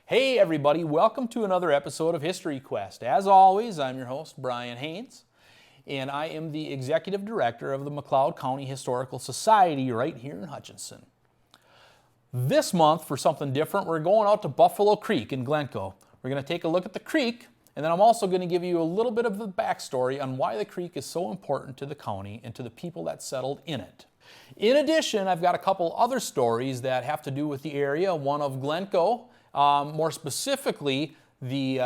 Hey everybody, welcome to another episode of History Quest. As always, I'm your host, Brian Haynes, and I am the Executive Director of the McLeod County Historical Society right here in Hutchinson. This month, for something different, we're going out to Buffalo Creek in Glencoe. We're going to take a look at the creek, and then I'm also going to give you a little bit of the backstory on why the creek is so important to the county and to the people that settled in it. In addition, I've got a couple other stories that have to do with the area, one of Glencoe, more specifically, the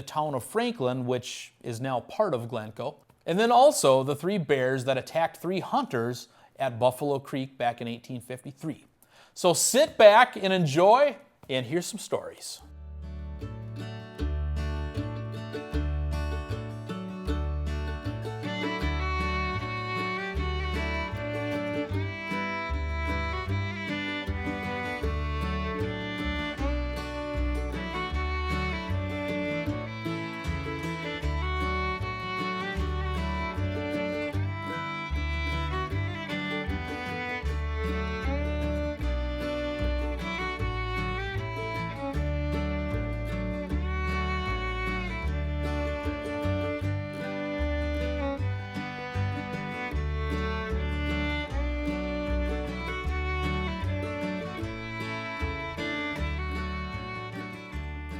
town of Franklin, which is now part of Glencoe. And then also the three bears that attacked three hunters at Buffalo Creek back in 1853. So sit back and enjoy, and here's some stories.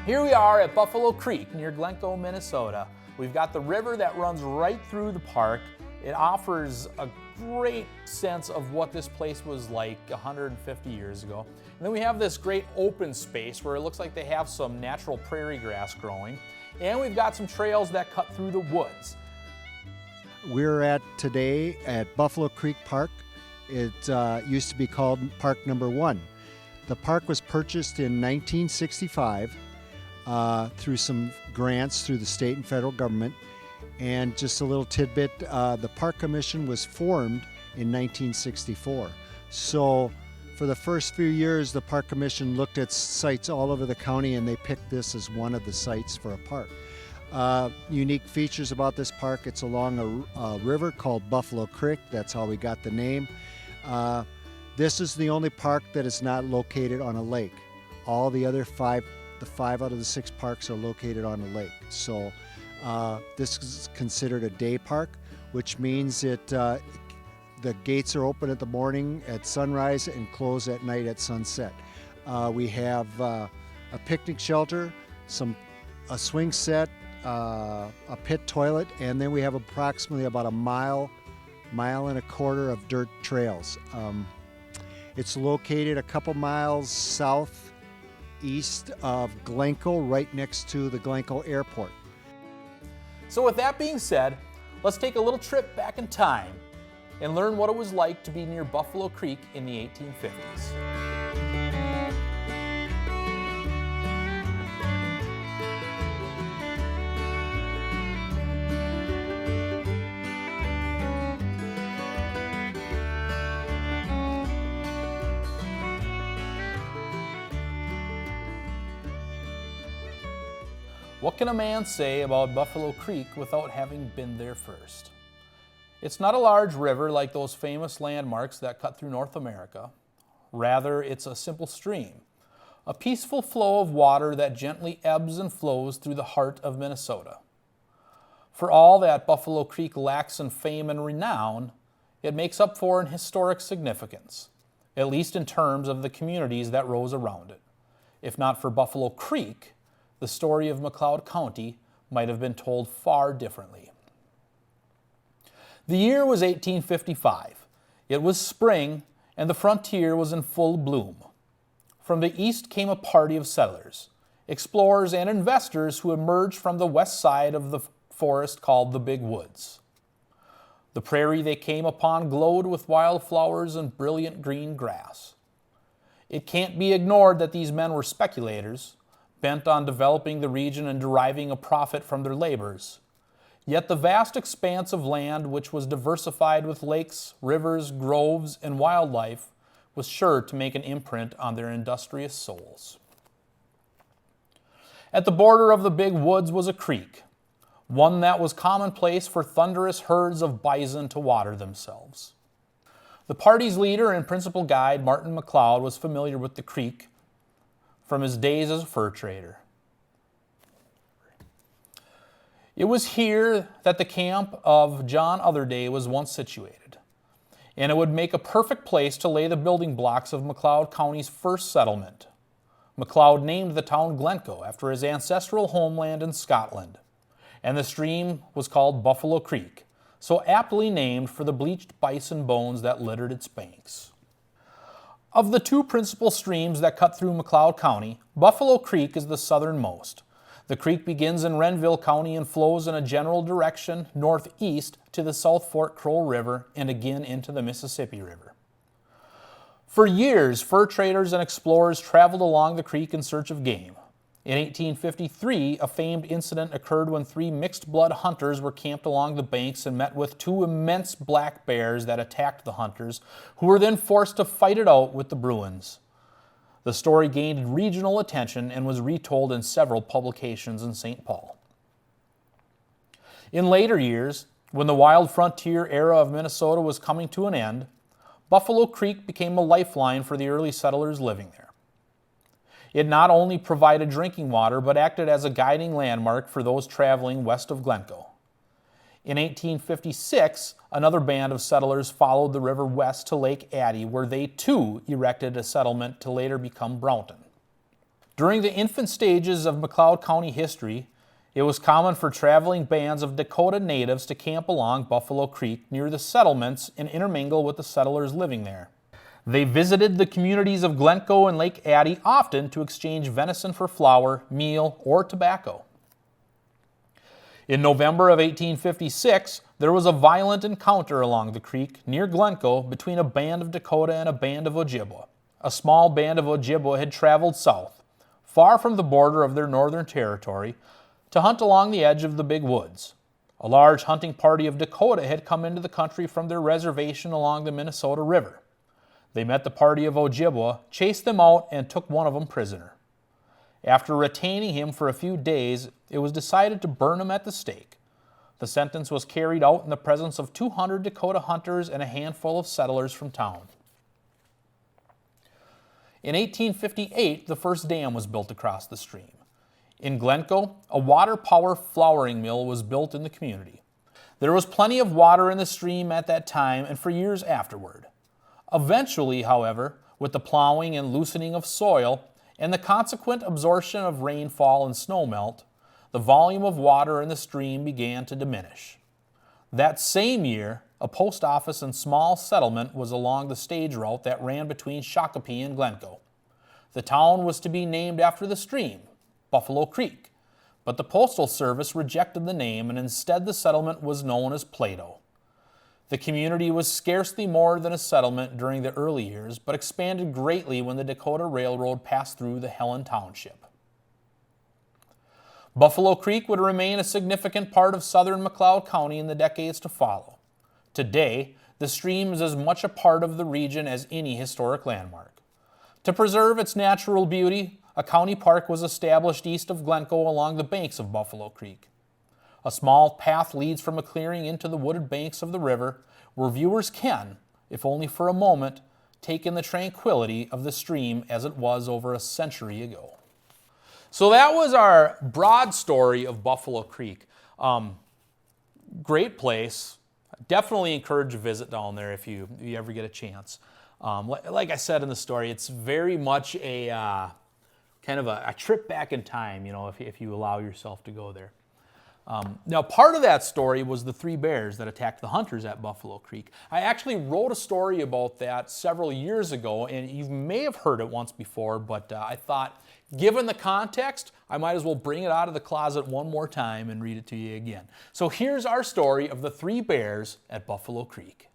Here we are at Buffalo Creek near Glencoe, Minnesota. We've got the river that runs right through the park. It offers a great sense of what this place was like 150 years ago. And then we have this great open space where it looks like they have some natural prairie grass growing. And we've got some trails that cut through the woods. We're today at Buffalo Creek Park. It used to be called Park Number 1. The park was purchased in 1965 through some grants through the state and federal government. And just a little tidbit, the Park Commission was formed in 1964. So for the first few years, the Park Commission looked at sites all over the county, and they picked this as one of the sites for a park. Unique features about this park: it's along a river called Buffalo Creek. That's how we got the name. This is the only park that is not located on a lake. All the other five out of the 6 parks are located on a lake. So this is considered a day park, which means the gates are open at the morning at sunrise and close at night at sunset. We have a picnic shelter, a swing set, a pit toilet, and then we have approximately about a mile and a quarter of dirt trails. It's located a couple miles southeast of Glencoe, right next to the Glencoe Airport. So with that being said, let's take a little trip back in time and learn what it was like to be near Buffalo Creek in the 1850s. What can a man say about Buffalo Creek without having been there first? It's not a large river like those famous landmarks that cut through North America. Rather, it's a simple stream, a peaceful flow of water that gently ebbs and flows through the heart of Minnesota. For all that Buffalo Creek lacks in fame and renown, it makes up for in historic significance, at least in terms of the communities that rose around it. If not for Buffalo Creek, the story of McLeod County might have been told far differently. The year was 1855. It was spring, and the frontier was in full bloom. From the east came a party of settlers, explorers, and investors who emerged from the west side of the forest called the Big Woods. The prairie they came upon glowed with wildflowers and brilliant green grass. It can't be ignored that these men were speculators, bent on developing the region and deriving a profit from their labors. Yet the vast expanse of land, which was diversified with lakes, rivers, groves, and wildlife, was sure to make an imprint on their industrious souls. At the border of the Big Woods was a creek, one that was commonplace for thunderous herds of bison to water themselves. The party's leader and principal guide, Martin McLeod, was familiar with the creek. from his days as a fur trader. It was here that the camp of John Otherday was once situated, and it would make a perfect place to lay the building blocks of McLeod County's first settlement. McLeod named the town Glencoe after his ancestral homeland in Scotland, and the stream was called Buffalo Creek, so aptly named for the bleached bison bones that littered its banks. Of the two principal streams that cut through McLeod County, Buffalo Creek is the southernmost. The creek begins in Renville County and flows in a general direction northeast to the South Fork Crow River and again into the Mississippi River. For years, fur traders and explorers traveled along the creek in search of game. In 1853, a famed incident occurred when 3 mixed-blood hunters were camped along the banks and met with 2 immense black bears that attacked the hunters, who were then forced to fight it out with the Bruins. The story gained regional attention and was retold in several publications in St. Paul. In later years, when the wild frontier era of Minnesota was coming to an end, Buffalo Creek became a lifeline for the early settlers living there. It not only provided drinking water, but acted as a guiding landmark for those traveling west of Glencoe. In 1856, another band of settlers followed the river west to Lake Addie, where they too erected a settlement to later become Brownton. During the infant stages of McLeod County history, it was common for traveling bands of Dakota natives to camp along Buffalo Creek near the settlements and intermingle with the settlers living there. They visited the communities of Glencoe and Lake Addie often to exchange venison for flour, meal, or tobacco. In November of 1856, there was a violent encounter along the creek near Glencoe between a band of Dakota and a band of Ojibwa. A small band of Ojibwa had traveled south, far from the border of their northern territory, to hunt along the edge of the big woods. A large hunting party of Dakota had come into the country from their reservation along the Minnesota River. They met the party of Ojibwa, chased them out, and took one of them prisoner. After retaining him for a few days, it was decided to burn him at the stake. The sentence was carried out in the presence of 200 Dakota hunters and a handful of settlers from town. In 1858, the first dam was built across the stream. In Glencoe, a water power flouring mill was built in the community. There was plenty of water in the stream at that time and for years afterward. Eventually, however, with the plowing and loosening of soil and the consequent absorption of rainfall and snowmelt, the volume of water in the stream began to diminish. That same year, a post office and small settlement was along the stage route that ran between Shakopee and Glencoe. The town was to be named after the stream, Buffalo Creek, but the Postal Service rejected the name and instead the settlement was known as Plato. The community was scarcely more than a settlement during the early years, but expanded greatly when the Dakota Railroad passed through the Helen Township. Buffalo Creek would remain a significant part of southern McLeod County in the decades to follow. Today, the stream is as much a part of the region as any historic landmark. To preserve its natural beauty, a county park was established east of Glencoe along the banks of Buffalo Creek. A small path leads from a clearing into the wooded banks of the river, where viewers can, if only for a moment, take in the tranquility of the stream as it was over a century ago. So that was our broad story of Buffalo Creek. Great place. Definitely encourage a visit down there if you ever get a chance. Like I said in the story, it's very much a kind of a trip back in time, if you allow yourself to go there. Now, part of that story was the 3 bears that attacked the hunters at Buffalo Creek. I actually wrote a story about that several years ago, and you may have heard it once before, but I thought, given the context, I might as well bring it out of the closet one more time and read it to you again. So here's our story of the 3 bears at Buffalo Creek.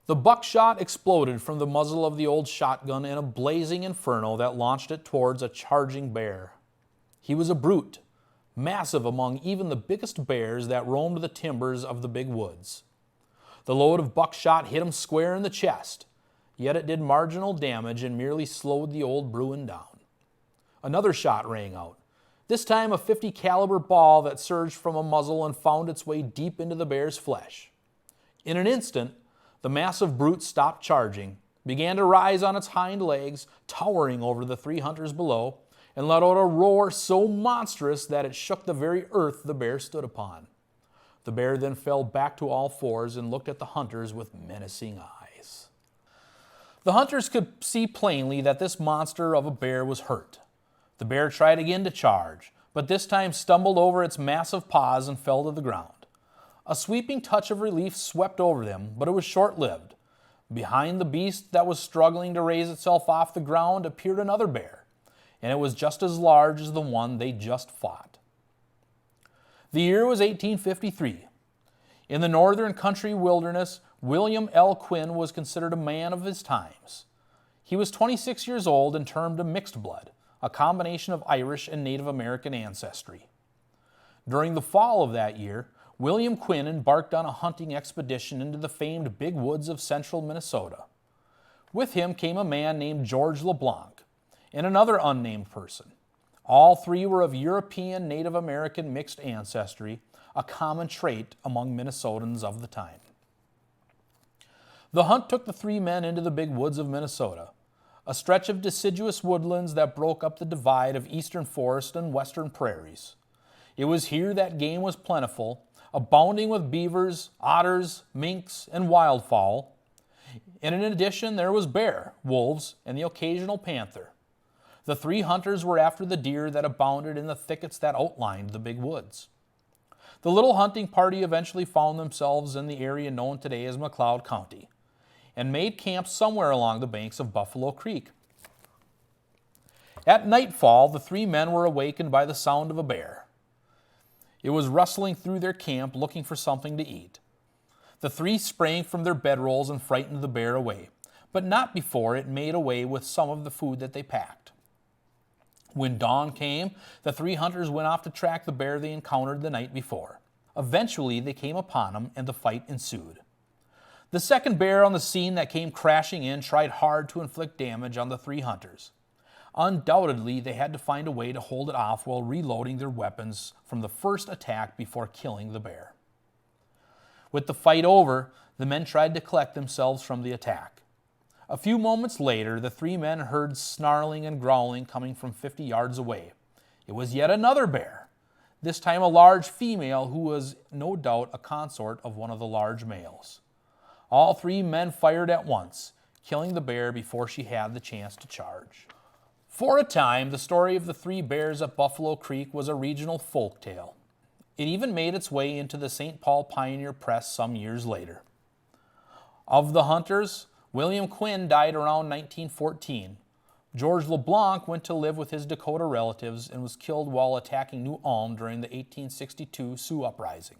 The buckshot exploded from the muzzle of the old shotgun in a blazing inferno that launched it towards a charging bear. He was a brute, massive among even the biggest bears that roamed the timbers of the big woods. The load of buckshot hit him square in the chest, yet it did marginal damage and merely slowed the old Bruin down. Another shot rang out, this time a .50 caliber ball that surged from a muzzle and found its way deep into the bear's flesh. In an instant, the massive brute stopped charging, began to rise on its hind legs, towering over the 3 hunters below, and let out a roar so monstrous that it shook the very earth the bear stood upon. The bear then fell back to all fours and looked at the hunters with menacing eyes. The hunters could see plainly that this monster of a bear was hurt. The bear tried again to charge, but this time stumbled over its massive paws and fell to the ground. A sweeping touch of relief swept over them, but it was short-lived. Behind the beast that was struggling to raise itself off the ground appeared another bear, and it was just as large as the one they just fought. The year was 1853. In the northern country wilderness, William L. Quinn was considered a man of his times. He was 26 years old and termed a mixed blood, a combination of Irish and Native American ancestry. During the fall of that year, William Quinn embarked on a hunting expedition into the famed Big Woods of central Minnesota. With him came a man named George LeBlanc and another unnamed person. All three were of European Native American mixed ancestry, a common trait among Minnesotans of the time. The hunt took the three men into the Big Woods of Minnesota, a stretch of deciduous woodlands that broke up the divide of eastern forest and western prairies. It was here that game was plentiful, abounding with beavers, otters, minks, and wildfowl. And in addition, there was bear, wolves, and the occasional panther. The three hunters were after the deer that abounded in the thickets that outlined the Big Woods. The little hunting party eventually found themselves in the area known today as McLeod County, and made camp somewhere along the banks of Buffalo Creek. At nightfall, the three men were awakened by the sound of a bear. It was rustling through their camp looking for something to eat. The three sprang from their bedrolls and frightened the bear away, but not before it made away with some of the food that they packed. When dawn came, the three hunters went off to track the bear they encountered the night before. Eventually, they came upon him, and the fight ensued. The second bear on the scene that came crashing in tried hard to inflict damage on the three hunters. Undoubtedly, they had to find a way to hold it off while reloading their weapons from the first attack before killing the bear. With the fight over, the men tried to collect themselves from the attack. A few moments later, the three men heard snarling and growling coming from 50 yards away. It was yet another bear, this time a large female who was no doubt a consort of one of the large males. All three men fired at once, killing the bear before she had the chance to charge. For a time, the story of the three bears at Buffalo Creek was a regional folk tale. It even made its way into the St. Paul Pioneer Press some years later. Of the hunters, William Quinn died around 1914. George LeBlanc went to live with his Dakota relatives and was killed while attacking New Ulm during the 1862 Sioux Uprising.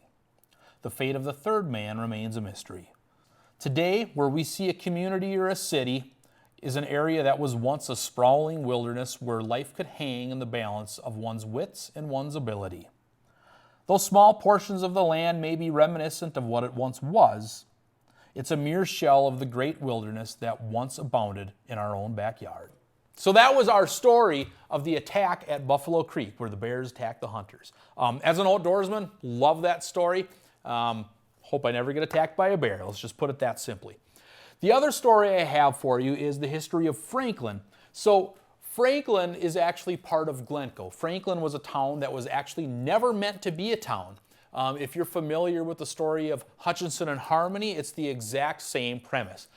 The fate of the third man remains a mystery. Today, where we see a community or a city, is an area that was once a sprawling wilderness where life could hang in the balance of one's wits and one's ability. Though small portions of the land may be reminiscent of what it once was, it's a mere shell of the great wilderness that once abounded in our own backyard. So that was our story of the attack at Buffalo Creek, where the bears attacked the hunters. As an outdoorsman, love that story. Hope I never get attacked by a bear. Let's just put it that simply. The other story I have for you is the history of Franklin. So Franklin is actually part of Glencoe. Franklin was a town that was actually never meant to be a town. If you're familiar with the story of Hutchinson and Harmony, it's the exact same premise.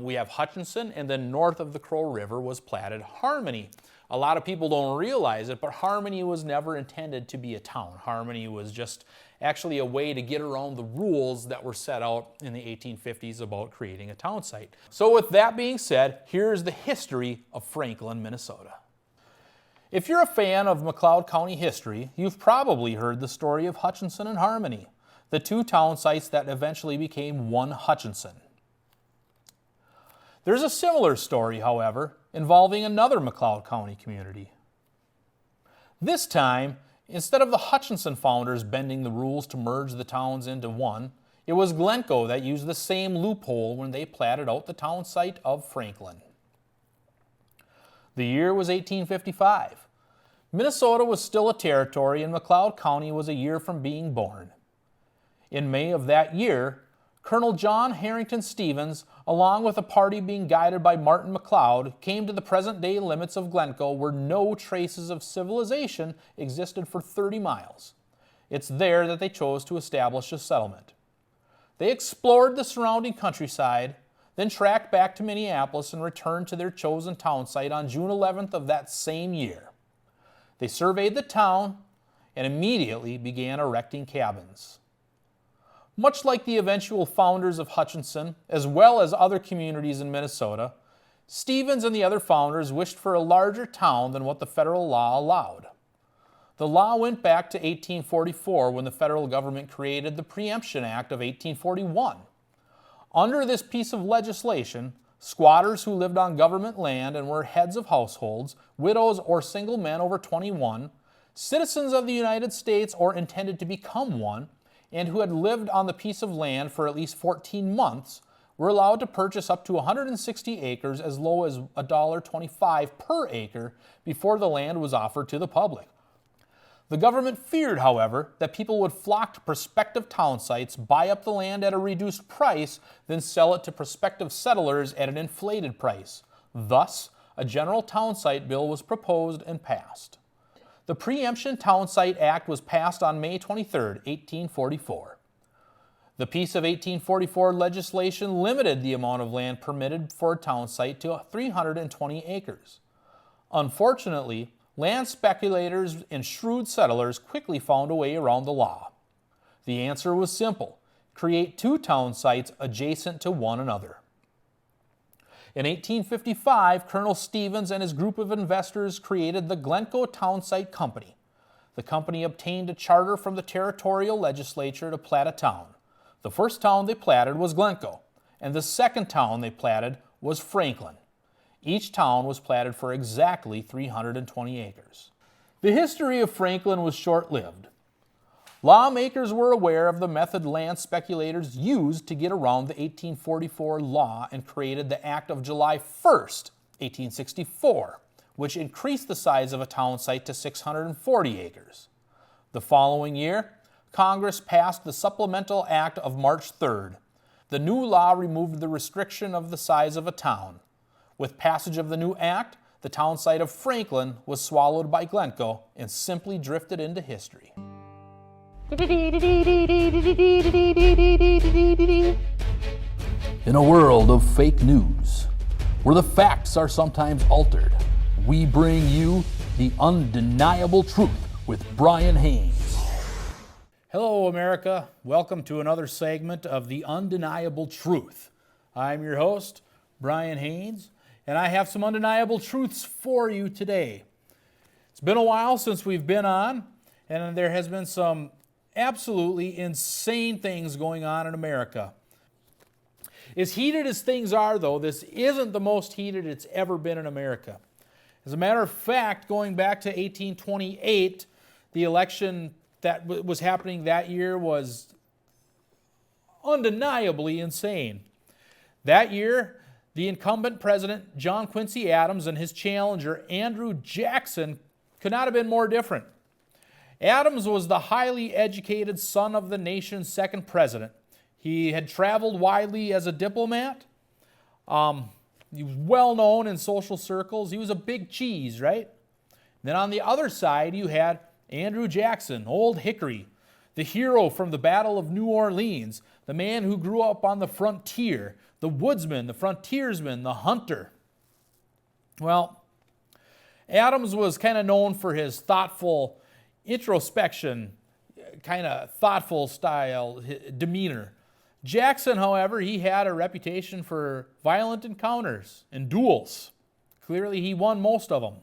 We have Hutchinson, and then north of the Crow River was platted Harmony. A lot of people don't realize it, but Harmony was never intended to be a town. Harmony was just actually a way to get around the rules that were set out in the 1850s about creating a town site. So with that being said, here's the history of Franklin, Minnesota. If you're a fan of McLeod County history, you've probably heard the story of Hutchinson and Harmony, the two town sites that eventually became one Hutchinson. There's a similar story, however, involving another McLeod County community. This time, instead of the Hutchinson founders bending the rules to merge the towns into one, it was Glencoe that used the same loophole when they platted out the town site of Franklin. The year was 1855. Minnesota was still a territory, and McLeod County was a year from being born. In May of that year, Colonel John Harrington Stevens, along with a party being guided by Martin McLeod, came to the present-day limits of Glencoe where no traces of civilization existed for 30 miles. It's there that they chose to establish a settlement. They explored the surrounding countryside, then tracked back to Minneapolis and returned to their chosen town site on June 11th of that same year. They surveyed the town and immediately began erecting cabins. Much like the eventual founders of Hutchinson, as well as other communities in Minnesota, Stevens and the other founders wished for a larger town than what the federal law allowed. The law went back to 1844 when the federal government created the Preemption Act of 1841. Under this piece of legislation, squatters who lived on government land and were heads of households, widows or single men over 21, citizens of the United States or intended to become one, and who had lived on the piece of land for at least 14 months, were allowed to purchase up to 160 acres as low as $1.25 per acre before the land was offered to the public. The government feared, however, that people would flock to prospective town sites, buy up the land at a reduced price, then sell it to prospective settlers at an inflated price. Thus, a general town site bill was proposed and passed. The Preemption Town Site Act was passed on May 23, 1844. The piece of 1844 legislation limited the amount of land permitted for a town site to 320 acres. Unfortunately, land speculators and shrewd settlers quickly found a way around the law. The answer was simple: create two town sites adjacent to one another. In 1855, Colonel Stevens and his group of investors created the Glencoe Town Site Company. The company obtained a charter from the territorial legislature to plat a town. The first town they platted was Glencoe, and the second town they platted was Franklin. Each town was platted for exactly 320 acres. The history of Franklin was short-lived. Lawmakers were aware of the method land speculators used to get around the 1844 law and created the Act of July 1st, 1864, which increased the size of a town site to 640 acres. The following year, Congress passed the Supplemental Act of March 3rd. The new law removed the restriction of the size of a town. With passage of the new act, the town site of Franklin was swallowed by Glencoe and simply drifted into history. In a world of fake news, where the facts are sometimes altered, we bring you the undeniable truth with Brian Haynes. Hello, America. Welcome to another segment of The Undeniable Truth. I'm your host, Brian Haynes, and I have some undeniable truths for you today. It's been a while since we've been on, and there has been some absolutely insane things going on in America. As heated as things are, though, this isn't the most heated it's ever been in America. As a matter of fact, going back to 1828, the election that was happening that year was undeniably insane. That year, the incumbent president, John Quincy Adams, and his challenger, Andrew Jackson, could not have been more different. Adams was the highly educated son of the nation's second president. He had traveled widely as a diplomat. He was well known in social circles. He was a big cheese, right? Then on the other side, you had Andrew Jackson, Old Hickory, the hero from the Battle of New Orleans, the man who grew up on the frontier, the woodsman, the frontiersman, the hunter. Well, Adams was kind of known for his thoughtful introspection, kind of thoughtful style, demeanor. Jackson, however, he had a reputation for violent encounters and duels. Clearly, he won most of them.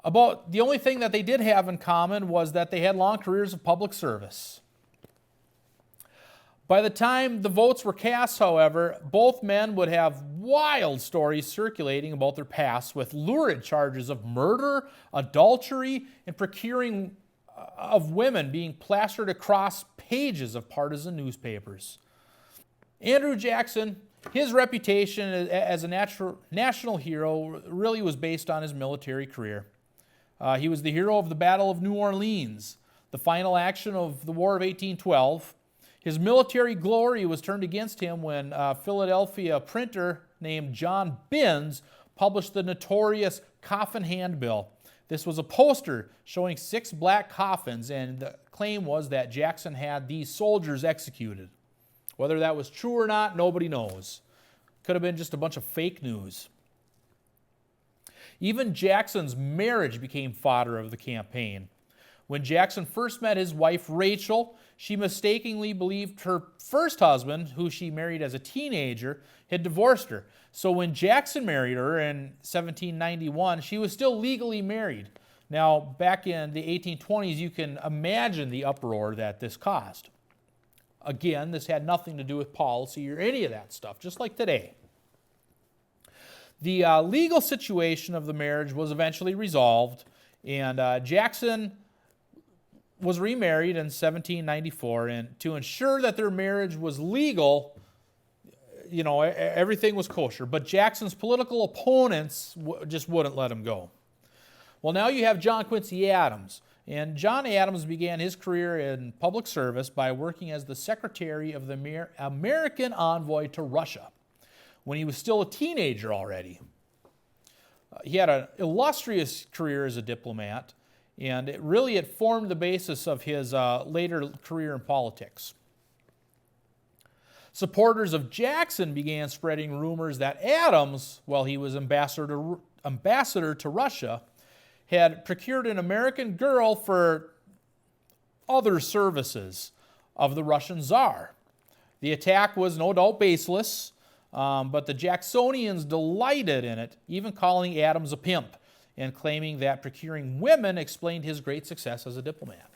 About the only thing that they did have in common was that they had long careers of public service. By the time the votes were cast, however, both men would have wild stories circulating about their past, with lurid charges of murder, adultery, and procuring of women being plastered across pages of partisan newspapers. Andrew Jackson, his reputation as a national hero really was based on his military career. He was the hero of the Battle of New Orleans, the final action of the War of 1812. His military glory was turned against him when a Philadelphia printer named John Binns published the notorious Coffin Handbill. This was a poster showing 6 black coffins, and the claim was that Jackson had these soldiers executed. Whether that was true or not, nobody knows. Could have been just a bunch of fake news. Even Jackson's marriage became fodder of the campaign. When Jackson first met his wife, Rachel, she mistakenly believed her first husband, who she married as a teenager, had divorced her. So when Jackson married her in 1791, she was still legally married. Now, back in the 1820s, you can imagine the uproar that this caused. Again, this had nothing to do with policy or any of that stuff, just like today. The legal situation of the marriage was eventually resolved, and Jackson was remarried in 1794, and to ensure that their marriage was legal, everything was kosher. But Jackson's political opponents just wouldn't let him go. Well, now you have John Quincy Adams. And John Adams began his career in public service by working as the secretary of the American envoy to Russia when he was still a teenager already. He had an illustrious career as a diplomat, and it formed the basis of his later career in politics. Supporters of Jackson began spreading rumors that Adams, while he was ambassador to Russia, had procured an American girl for other services of the Russian Tsar. The attack was no doubt baseless, but the Jacksonians delighted in it, even calling Adams a pimp and claiming that procuring women explained his great success as a diplomat.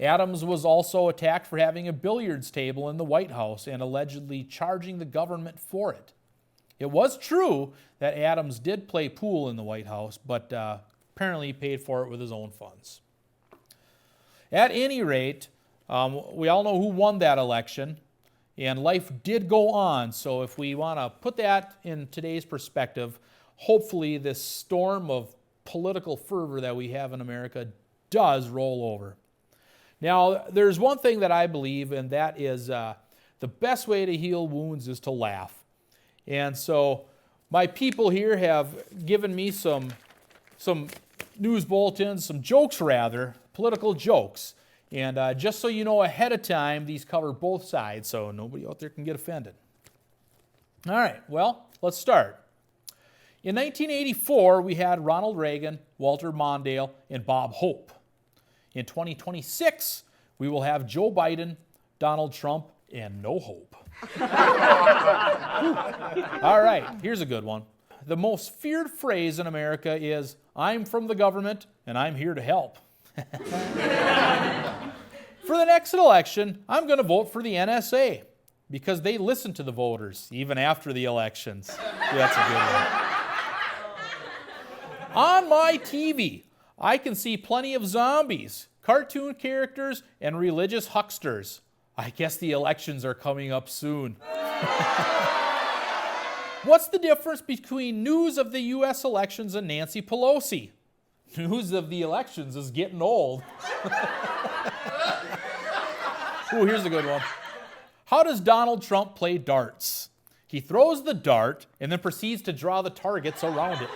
Adams was also attacked for having a billiards table in the White House and allegedly charging the government for it. It was true that Adams did play pool in the White House, but apparently he paid for it with his own funds. At any rate, we all know who won that election, and life did go on. So if we want to put that in today's perspective, hopefully this storm of political fervor that we have in America does roll over. Now, there's one thing that I believe, and that is the best way to heal wounds is to laugh. And so my people here have given me some news bulletins, some jokes rather, political jokes. And just so you know ahead of time, these cover both sides, so nobody out there can get offended. All right, well, let's start. In 1984, we had Ronald Reagan, Walter Mondale, and Bob Hope. In 2026, we will have Joe Biden, Donald Trump, and no hope. All right, here's a good one. The most feared phrase in America is, "I'm from the government and I'm here to help." For the next election, I'm going to vote for the NSA because they listen to the voters even after the elections. That's a good one. On my TV, I can see plenty of zombies, cartoon characters, and religious hucksters. I guess the elections are coming up soon. What's the difference between news of the U.S. elections and Nancy Pelosi? News of the elections is getting old. Ooh, here's a good one. How does Donald Trump play darts? He throws the dart and then proceeds to draw the targets around it.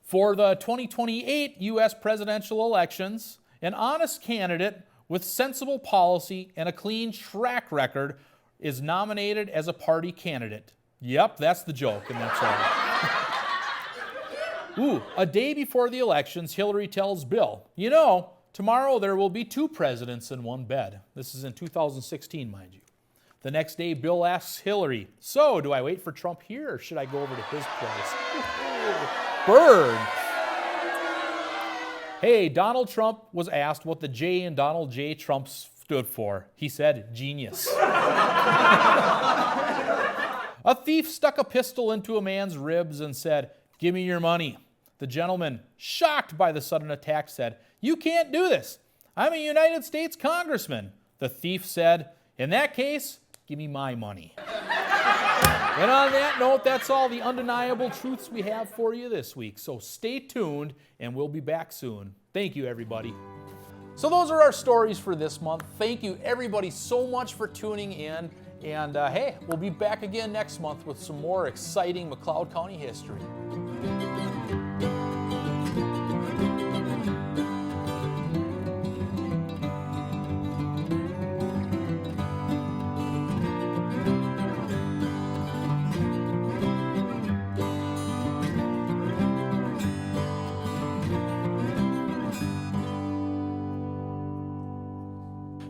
For the 2028 U.S. presidential elections, an honest candidate with sensible policy and a clean track record is nominated as a party candidate. Yep, that's the joke, and that's all. Ooh, a day before the elections, Hillary tells Bill, "You know, tomorrow there will be 2 presidents in one bed." This is in 2016, mind you. The next day, Bill asks Hillary, "So, do I wait for Trump here, or should I go over to his place?" Burn. Hey, Donald Trump was asked what the J in Donald J. Trump stood for. He said, genius. A thief stuck a pistol into a man's ribs and said, "Give me your money." The gentleman, shocked by the sudden attack, said, "You can't do this. I'm a United States congressman." The thief said, "In that case, give me my money." And on that note, that's all the undeniable truths we have for you this week. So stay tuned, and we'll be back soon. Thank you, everybody. So those are our stories for this month. Thank you, everybody, so much for tuning in. And hey, we'll be back again next month with some more exciting McLeod County history.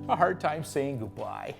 A hard time saying goodbye.